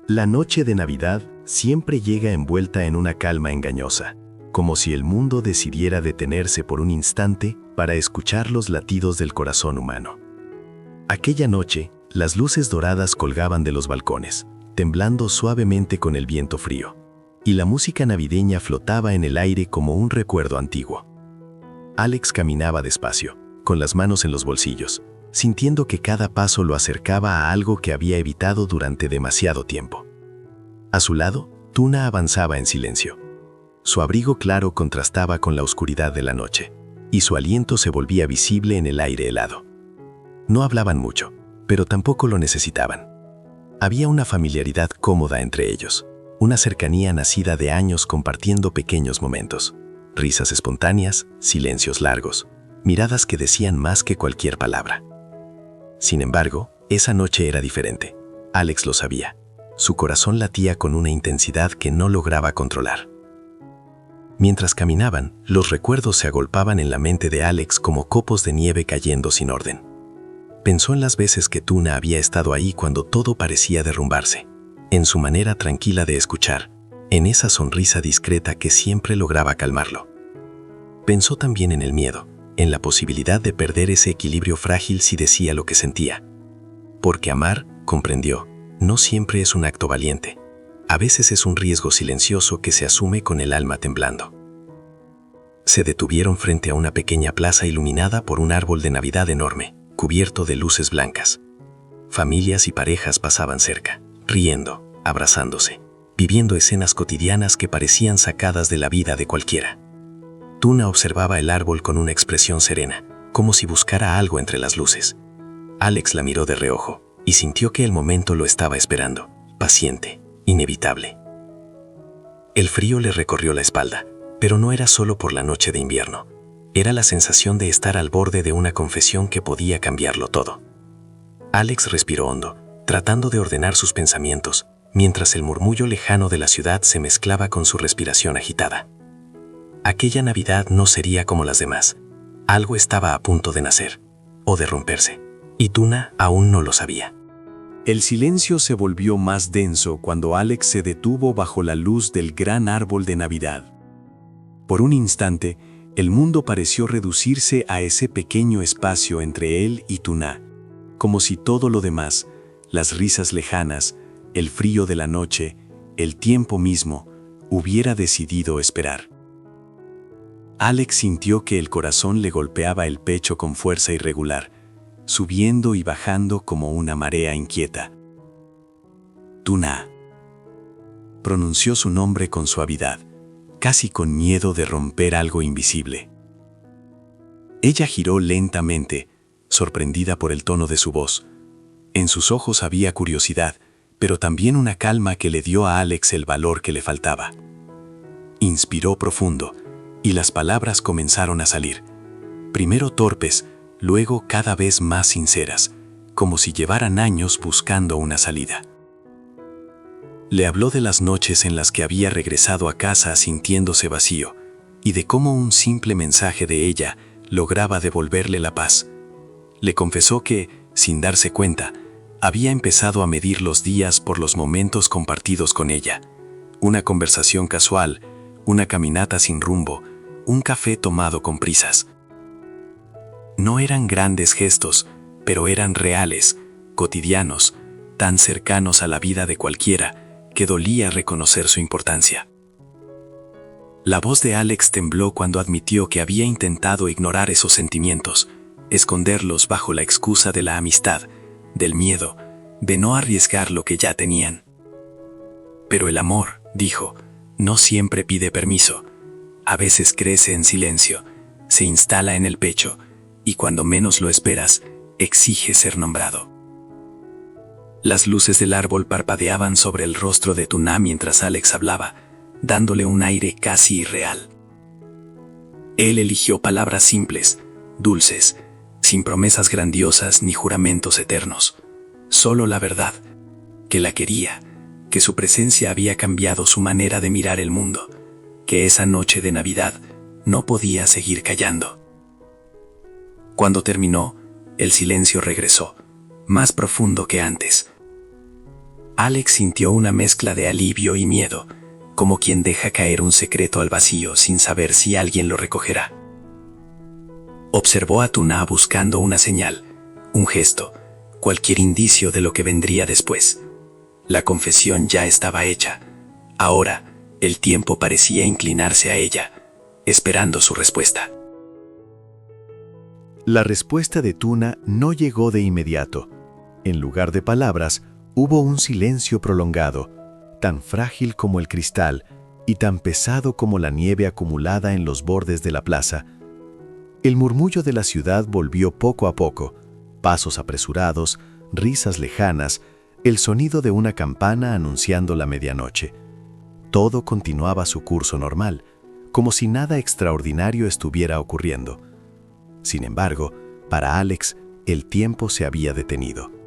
La noche de Navidad siempre llega envuelta en una calma engañosa, como si el mundo decidiera detenerse por un instante para escuchar los latidos del corazón humano. Aquella noche, las luces doradas colgaban de los balcones, temblando suavemente con el viento frío, y la música navideña flotaba en el aire como un recuerdo antiguo. Alex caminaba despacio, con las manos en los bolsillos, sintiendo que cada paso lo acercaba a algo que había evitado durante demasiado tiempo. A su lado, Tuna avanzaba en silencio. Su abrigo claro contrastaba con la oscuridad de la noche, y su aliento se volvía visible en el aire helado. No hablaban mucho, pero tampoco lo necesitaban. Había una familiaridad cómoda entre ellos, una cercanía nacida de años compartiendo pequeños momentos, risas espontáneas, silencios largos, miradas que decían más que cualquier palabra. Sin embargo, esa noche era diferente. Alex lo sabía. Su corazón latía con una intensidad que no lograba controlar. Mientras caminaban, los recuerdos se agolpaban en la mente de Alex como copos de nieve cayendo sin orden. Pensó en las veces que Tuna había estado ahí cuando todo parecía derrumbarse, en su manera tranquila de escuchar, en esa sonrisa discreta que siempre lograba calmarlo. Pensó también en el miedo, en la posibilidad de perder ese equilibrio frágil si decía lo que sentía. Porque amar, comprendió, no siempre es un acto valiente. A veces es un riesgo silencioso que se asume con el alma temblando. Se detuvieron frente a una pequeña plaza iluminada por un árbol de Navidad enorme, cubierto de luces blancas. Familias y parejas pasaban cerca, riendo, abrazándose, viviendo escenas cotidianas que parecían sacadas de la vida de cualquiera. Tuna observaba el árbol con una expresión serena, como si buscara algo entre las luces. Alex la miró de reojo y sintió que el momento lo estaba esperando, paciente, inevitable. El frío le recorrió la espalda, pero no era solo por la noche de invierno. Era la sensación de estar al borde de una confesión que podía cambiarlo todo. Alex respiró hondo, tratando de ordenar sus pensamientos, mientras el murmullo lejano de la ciudad se mezclaba con su respiración agitada. Aquella Navidad no sería como las demás. Algo estaba a punto de nacer, o de romperse, y Tuna aún no lo sabía. El silencio se volvió más denso cuando Alex se detuvo bajo la luz del gran árbol de Navidad. Por un instante, el mundo pareció reducirse a ese pequeño espacio entre él y Tuna, como si todo lo demás, las risas lejanas, el frío de la noche, el tiempo mismo, hubiera decidido esperar. Alex sintió que el corazón le golpeaba el pecho con fuerza irregular, subiendo y bajando como una marea inquieta. Tuna. Pronunció su nombre con suavidad, casi con miedo de romper algo invisible. Ella giró lentamente, sorprendida por el tono de su voz. En sus ojos había curiosidad, pero también una calma que le dio a Alex el valor que le faltaba. Inspiró profundo, y las palabras comenzaron a salir. Primero torpes, luego cada vez más sinceras, como si llevaran años buscando una salida. Le habló de las noches en las que había regresado a casa sintiéndose vacío, y de cómo un simple mensaje de ella lograba devolverle la paz. Le confesó que, sin darse cuenta, había empezado a medir los días por los momentos compartidos con ella. Una conversación casual, una caminata sin rumbo, un café tomado con prisas. No eran grandes gestos, pero eran reales, cotidianos, tan cercanos a la vida de cualquiera, que dolía reconocer su importancia. La voz de Alex tembló cuando admitió que había intentado ignorar esos sentimientos, esconderlos bajo la excusa de la amistad, del miedo, de no arriesgar lo que ya tenían. Pero el amor, dijo, no siempre pide permiso. A veces crece en silencio, se instala en el pecho, y cuando menos lo esperas, exige ser nombrado. Las luces del árbol parpadeaban sobre el rostro de Tuna mientras Alex hablaba, dándole un aire casi irreal. Él eligió palabras simples, dulces, sin promesas grandiosas ni juramentos eternos. Solo la verdad, que la quería, que su presencia había cambiado su manera de mirar el mundo, que esa noche de Navidad no podía seguir callando. Cuando terminó, el silencio regresó, más profundo que antes. Alex sintió una mezcla de alivio y miedo, como quien deja caer un secreto al vacío sin saber si alguien lo recogerá. Observó a Tuna buscando una señal, un gesto, cualquier indicio de lo que vendría después. La confesión ya estaba hecha. Ahora, el tiempo parecía inclinarse a ella, esperando su respuesta. La respuesta de Tuna no llegó de inmediato. En lugar de palabras, hubo un silencio prolongado, tan frágil como el cristal y tan pesado como la nieve acumulada en los bordes de la plaza. El murmullo de la ciudad volvió poco a poco, pasos apresurados, risas lejanas, el sonido de una campana anunciando la medianoche. Todo continuaba su curso normal, como si nada extraordinario estuviera ocurriendo. Sin embargo, para Alex, el tiempo se había detenido.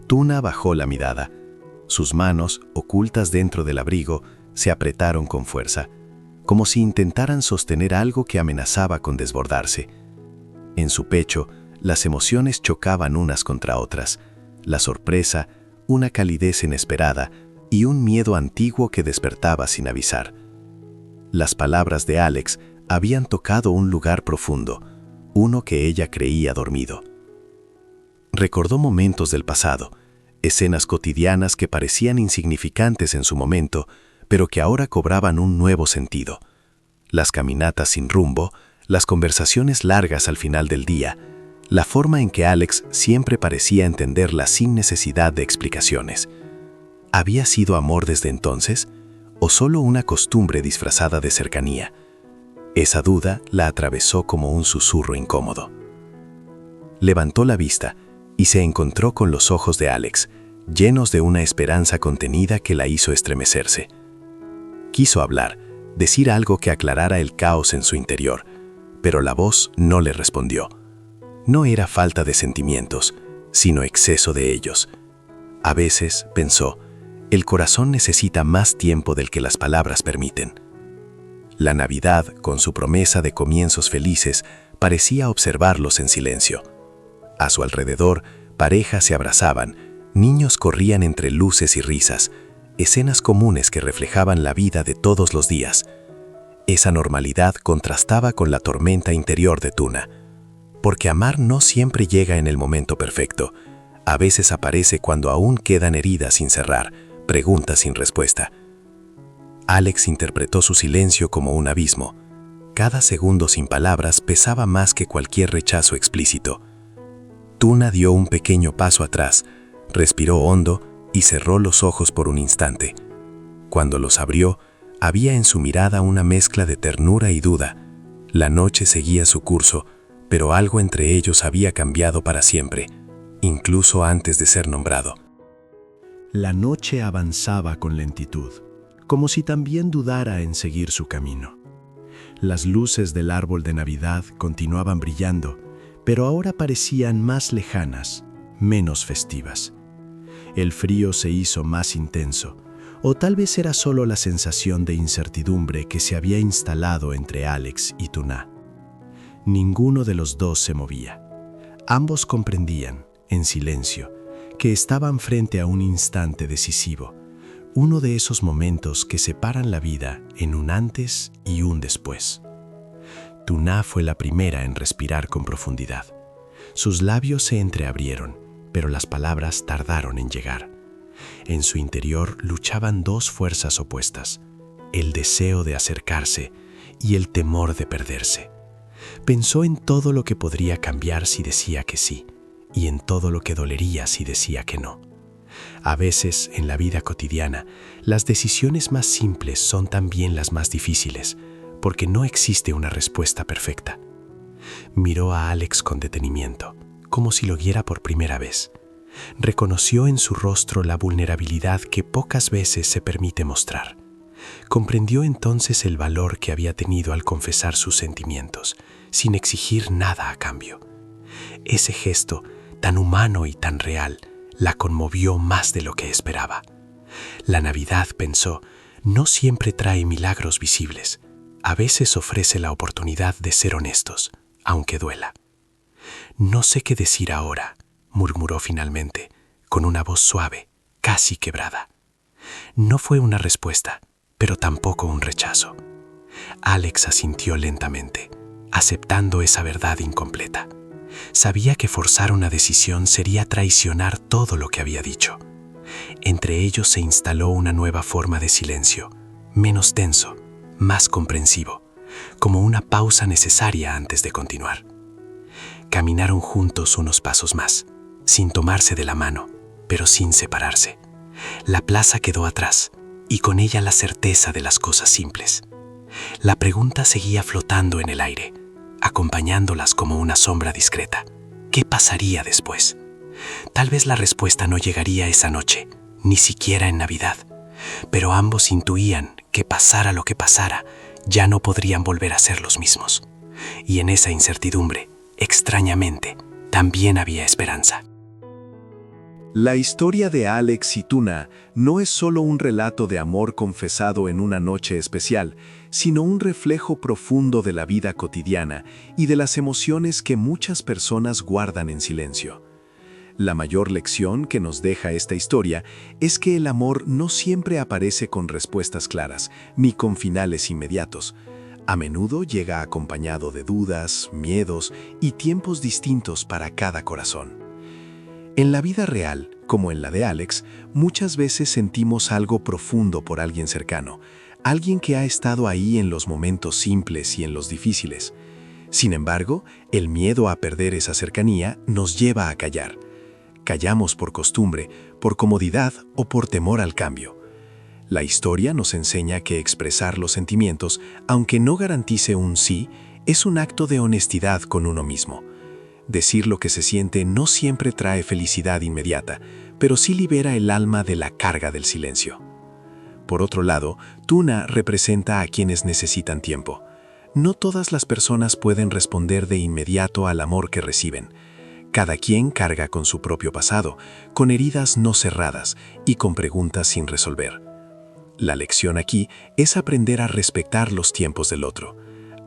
Tuna bajó la mirada. Sus manos, ocultas dentro del abrigo, se apretaron con fuerza, como si intentaran sostener algo que amenazaba con desbordarse. En su pecho, las emociones chocaban unas contra otras, la sorpresa, una calidez inesperada y un miedo antiguo que despertaba sin avisar. Las palabras de Alex habían tocado un lugar profundo, uno que ella creía dormido. Recordó momentos del pasado, escenas cotidianas que parecían insignificantes en su momento, pero que ahora cobraban un nuevo sentido. Las caminatas sin rumbo, las conversaciones largas al final del día, la forma en que Alex siempre parecía entenderla sin necesidad de explicaciones. ¿Había sido amor desde entonces? ¿O solo una costumbre disfrazada de cercanía? Esa duda la atravesó como un susurro incómodo. Levantó la vista y se encontró con los ojos de Alex, llenos de una esperanza contenida que la hizo estremecerse. Quiso hablar, decir algo que aclarara el caos en su interior, pero la voz no le respondió. No era falta de sentimientos, sino exceso de ellos. A veces, pensó, el corazón necesita más tiempo del que las palabras permiten. La Navidad, con su promesa de comienzos felices, parecía observarlos en silencio. A su alrededor, parejas se abrazaban, niños corrían entre luces y risas, escenas comunes que reflejaban la vida de todos los días. Esa normalidad contrastaba con la tormenta interior de Tuna. Porque amar no siempre llega en el momento perfecto. A veces aparece cuando aún quedan heridas sin cerrar, preguntas sin respuesta. Alex interpretó su silencio como un abismo. Cada segundo sin palabras pesaba más que cualquier rechazo explícito. Tuna dio un pequeño paso atrás, respiró hondo y cerró los ojos por un instante. Cuando los abrió, había en su mirada una mezcla de ternura y duda. La noche seguía su curso, pero algo entre ellos había cambiado para siempre, incluso antes de ser nombrado. La noche avanzaba con lentitud, como si también dudara en seguir su camino. Las luces del árbol de Navidad continuaban brillando, pero ahora parecían más lejanas, menos festivas. El frío se hizo más intenso, o tal vez era solo la sensación de incertidumbre que se había instalado entre Alex y Tuna. Ninguno de los dos se movía. Ambos comprendían, en silencio, que estaban frente a un instante decisivo, uno de esos momentos que separan la vida en un antes y un después. Tuna fue la primera en respirar con profundidad. Sus labios se entreabrieron, pero las palabras tardaron en llegar. En su interior luchaban dos fuerzas opuestas, el deseo de acercarse y el temor de perderse. Pensó en todo lo que podría cambiar si decía que sí, y en todo lo que dolería si decía que no. A veces, en la vida cotidiana, las decisiones más simples son también las más difíciles, porque no existe una respuesta perfecta. Miró a Alex con detenimiento, como si lo viera por primera vez. Reconoció en su rostro la vulnerabilidad que pocas veces se permite mostrar. Comprendió entonces el valor que había tenido al confesar sus sentimientos, sin exigir nada a cambio. Ese gesto, tan humano y tan real, la conmovió más de lo que esperaba. La Navidad, pensó, no siempre trae milagros visibles. A veces ofrece la oportunidad de ser honestos, aunque duela. «No sé qué decir ahora», murmuró finalmente, con una voz suave, casi quebrada. No fue una respuesta, pero tampoco un rechazo. Alex asintió lentamente, aceptando esa verdad incompleta. Sabía que forzar una decisión sería traicionar todo lo que había dicho. Entre ellos se instaló una nueva forma de silencio, menos tenso, más comprensivo, como una pausa necesaria antes de continuar. Caminaron juntos unos pasos más, sin tomarse de la mano, pero sin separarse. La plaza quedó atrás, y con ella la certeza de las cosas simples. La pregunta seguía flotando en el aire, acompañándolas como una sombra discreta. ¿Qué pasaría después? Tal vez la respuesta no llegaría esa noche, ni siquiera en Navidad, pero ambos intuían que pasara lo que pasara, ya no podrían volver a ser los mismos. Y en esa incertidumbre, extrañamente, también había esperanza. La historia de Alex y Tuna no es solo un relato de amor confesado en una noche especial, sino un reflejo profundo de la vida cotidiana y de las emociones que muchas personas guardan en silencio. La mayor lección que nos deja esta historia es que el amor no siempre aparece con respuestas claras, ni con finales inmediatos. A menudo llega acompañado de dudas, miedos y tiempos distintos para cada corazón. En la vida real, como en la de Alex, muchas veces sentimos algo profundo por alguien cercano, alguien que ha estado ahí en los momentos simples y en los difíciles. Sin embargo, el miedo a perder esa cercanía nos lleva a callar. Callamos por costumbre, por comodidad o por temor al cambio. La historia nos enseña que expresar los sentimientos, aunque no garantice un sí, es un acto de honestidad con uno mismo. Decir lo que se siente no siempre trae felicidad inmediata, pero sí libera el alma de la carga del silencio. Por otro lado, Tuna representa a quienes necesitan tiempo. No todas las personas pueden responder de inmediato al amor que reciben. Cada quien carga con su propio pasado, con heridas no cerradas y con preguntas sin resolver. La lección aquí es aprender a respetar los tiempos del otro.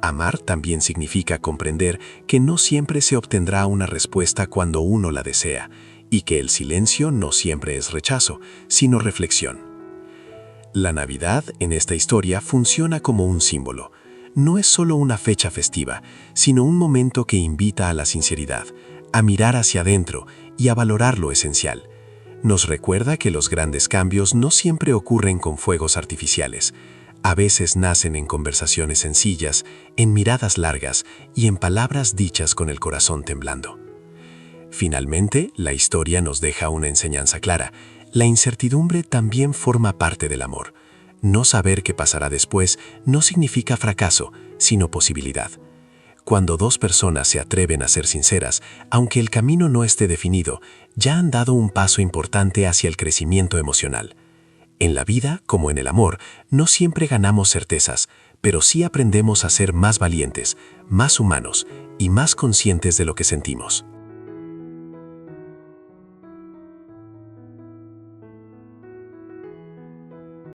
Amar también significa comprender que no siempre se obtendrá una respuesta cuando uno la desea, y que el silencio no siempre es rechazo, sino reflexión. La Navidad en esta historia funciona como un símbolo. No es solo una fecha festiva, sino un momento que invita a la sinceridad, a mirar hacia adentro y a valorar lo esencial. Nos recuerda que los grandes cambios no siempre ocurren con fuegos artificiales. A veces nacen en conversaciones sencillas, en miradas largas y en palabras dichas con el corazón temblando. Finalmente, la historia nos deja una enseñanza clara. La incertidumbre también forma parte del amor. No saber qué pasará después no significa fracaso, sino posibilidad. Cuando dos personas se atreven a ser sinceras, aunque el camino no esté definido, ya han dado un paso importante hacia el crecimiento emocional. En la vida, como en el amor, no siempre ganamos certezas, pero sí aprendemos a ser más valientes, más humanos y más conscientes de lo que sentimos.